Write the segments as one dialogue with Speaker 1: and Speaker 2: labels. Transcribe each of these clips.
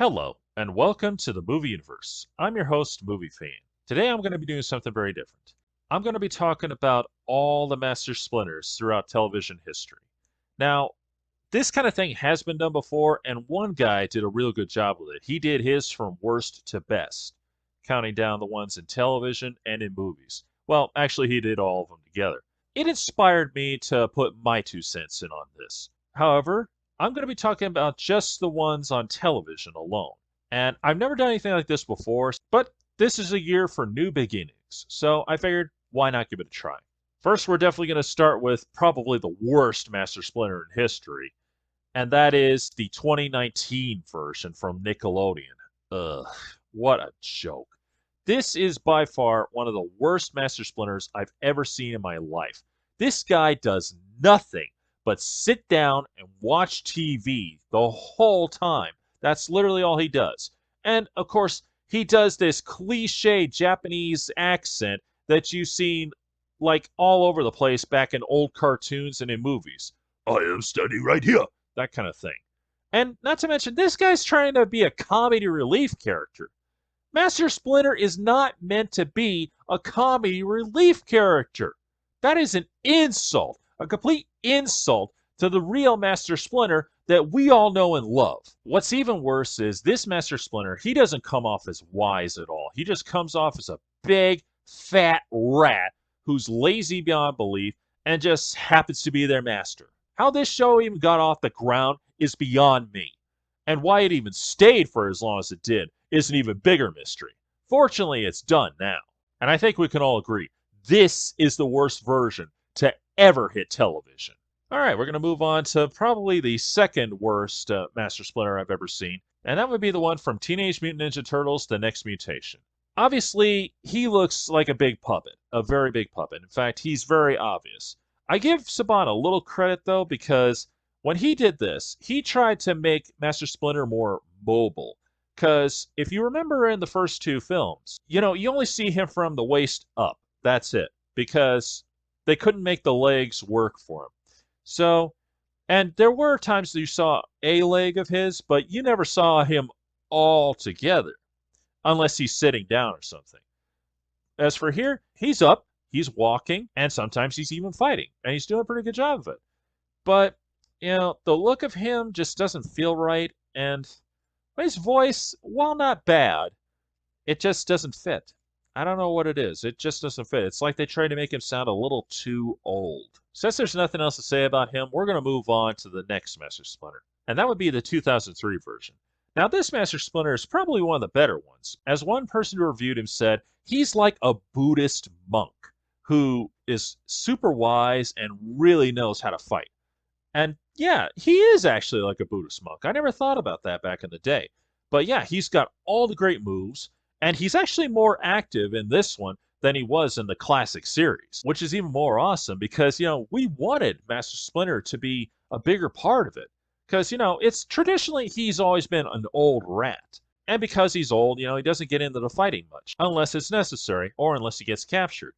Speaker 1: Hello, and welcome to the Movie Universe. I'm your host, Movie Fan. Today I'm going to be doing something very different. I'm going to be talking about all the Master Splinters throughout television history. Now, this kind of thing has been done before, and one guy did a real good job with it. He did his from worst to best, counting down the ones in television and in movies. Well, actually, he did all of them together. It inspired me to put my 2 cents in on this. However, I'm going to be talking about just the ones on television alone. And I've never done anything like this before, but this is a year for new beginnings, so I figured why not give it a try? First, we're definitely going to start with probably the worst Master Splinter in history, and that is the 2019 version from Nickelodeon. Ugh, what a joke. This is by far one of the worst Master Splinters I've ever seen in my life. This guy does nothing but sit down and watch TV the whole time. That's literally all he does. And of course, he does this cliche Japanese accent that you've seen like all over the place back in old cartoons and in movies. I am standing right here. That kind of thing. And not to mention, this guy's trying to be a comedy relief character. Master Splinter is not meant to be a comedy relief character. That is an insult, a complete insult to the real Master Splinter that we all know and love. What's even worse is this Master Splinter, he doesn't come off as wise at all. He just comes off as a big, fat rat who's lazy beyond belief and just happens to be their master. How this show even got off the ground is beyond me. And why it even stayed for as long as it did is an even bigger mystery. Fortunately, it's done now. And I think we can all agree this is the worst version to ever hit television. All right, we're going to move on to probably the second worst Master Splinter I've ever seen, and that would be the one from Teenage Mutant Ninja Turtles: The Next Mutation. Obviously, he looks like a big puppet, a very big puppet. In fact, he's very obvious. I give Saban a little credit, though, because when he did this, he tried to make Master Splinter more mobile. Because if you remember in the first two films, you only see him from the waist up. That's it. Because they couldn't make the legs work for him. So, and there were times that you saw a leg of his, but you never saw him all together. Unless he's sitting down or something. As for here, he's up, he's walking, and sometimes he's even fighting. And he's doing a pretty good job of it. But, the look of him just doesn't feel right, and his voice, while not bad, it just doesn't fit. I don't know what it is. It just doesn't fit. It's like they tried to make him sound a little too old. Since there's nothing else to say about him, we're going to move on to the next Master Splinter. And that would be the 2003 version. Now, this Master Splinter is probably one of the better ones. As one person who reviewed him said, he's like a Buddhist monk who is super wise and really knows how to fight. And yeah, he is actually like a Buddhist monk. I never thought about that back in the day. But yeah, he's got all the great moves, and he's actually more active in this one than he was in the classic series, which is even more awesome because, we wanted Master Splinter to be a bigger part of it. Because, it's traditionally he's always been an old rat. And because he's old, he doesn't get into the fighting much, unless it's necessary or unless he gets captured.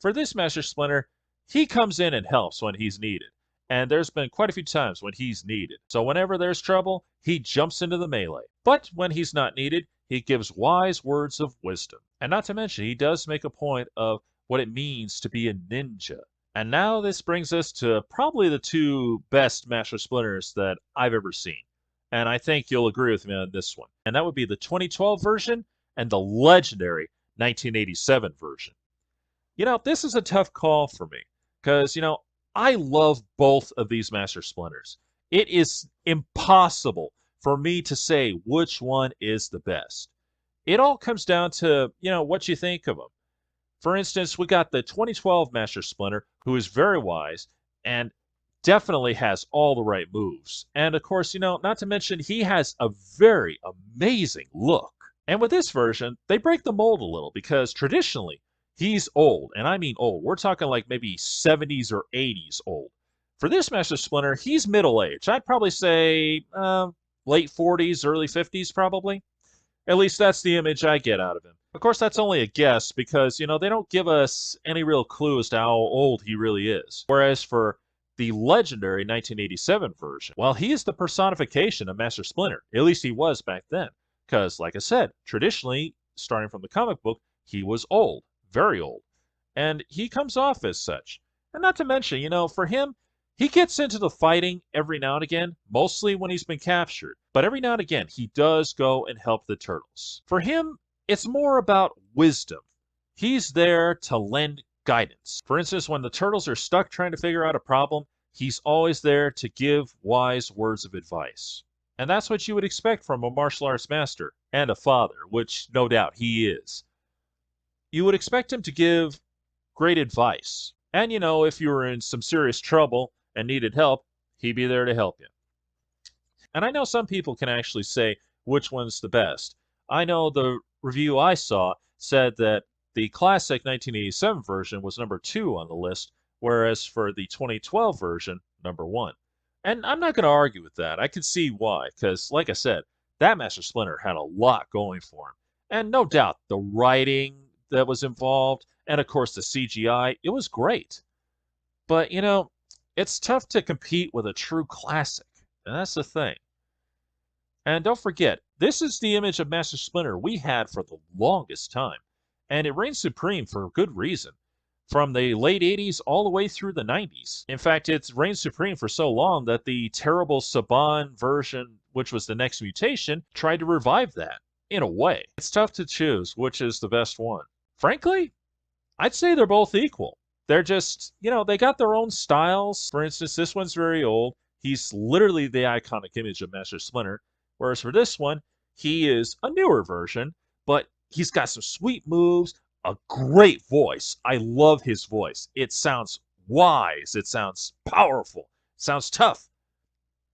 Speaker 1: For this Master Splinter, he comes in and helps when he's needed. And there's been quite a few times when he's needed. So whenever there's trouble, he jumps into the melee. But when he's not needed, he gives wise words of wisdom. And not to mention, he does make a point of what it means to be a ninja. And now this brings us to probably the two best Master Splinters that I've ever seen. And I think you'll agree with me on this one. And that would be the 2012 version and the legendary 1987 version. This is a tough call for me. Because, I love both of these Master Splinters. It is impossible for me to say which one is the best. It all comes down to, what you think of them. For instance, we got the 2012 Master Splinter, who is very wise and definitely has all the right moves. And of course, not to mention, he has a very amazing look. And with this version, they break the mold a little because traditionally, he's old, and I mean old. We're talking like maybe 70s or 80s old. For this Master Splinter, he's middle-aged. I'd probably say late 40s, early 50s probably. At least that's the image I get out of him. Of course, that's only a guess because, they don't give us any real clue as to how old he really is. Whereas for the legendary 1987 version, well, he is the personification of Master Splinter. At least he was back then. Because, like I said, traditionally, starting from the comic book, he was old, very old. And he comes off as such. And not to mention, for him, he gets into the fighting every now and again, mostly when he's been captured. But every now and again, he does go and help the turtles. For him, it's more about wisdom. He's there to lend guidance. For instance, when the turtles are stuck trying to figure out a problem, he's always there to give wise words of advice. And that's what you would expect from a martial arts master and a father, which no doubt he is. You would expect him to give great advice. And if you were in some serious trouble and needed help, he'd be there to help you. And I know some people can actually say which one's the best. I know the review I saw said that the classic 1987 version was number 2 on the list, whereas for the 2012 version, number 1. And I'm not going to argue with that. I can see why, because, like I said, that Master Splinter had a lot going for him. And no doubt, the writing that was involved, and of course the CGI, it was great. But, it's tough to compete with a true classic. And that's the thing. And don't forget, this is the image of Master Splinter we had for the longest time. And it reigned supreme for good reason. From the late 80s all the way through the 90s. In fact, it's reigned supreme for so long that the terrible Saban version, which was the next mutation, tried to revive that, in a way. It's tough to choose which is the best one. Frankly, I'd say they're both equal. They're just, they got their own styles. For instance, this one's very old. He's literally the iconic image of Master Splinter. Whereas for this one, he is a newer version, but he's got some sweet moves, a great voice. I love his voice. It sounds wise. It sounds powerful. It sounds tough.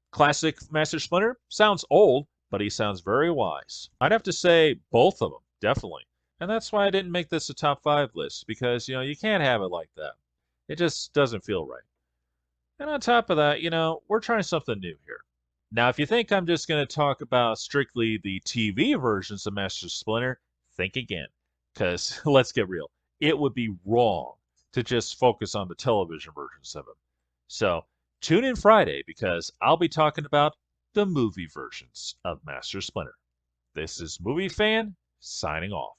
Speaker 1: Classic Master Splinter sounds old, but he sounds very wise. I'd have to say both of them, definitely. And that's why I didn't make this a top 5 list, because, you can't have it like that. It just doesn't feel right. And on top of that, we're trying something new here. Now, if you think I'm just going to talk about strictly the TV versions of Master Splinter, think again. Because, let's get real, it would be wrong to just focus on the television versions of him. So, tune in Friday, because I'll be talking about the movie versions of Master Splinter. This is Movie Fan, signing off.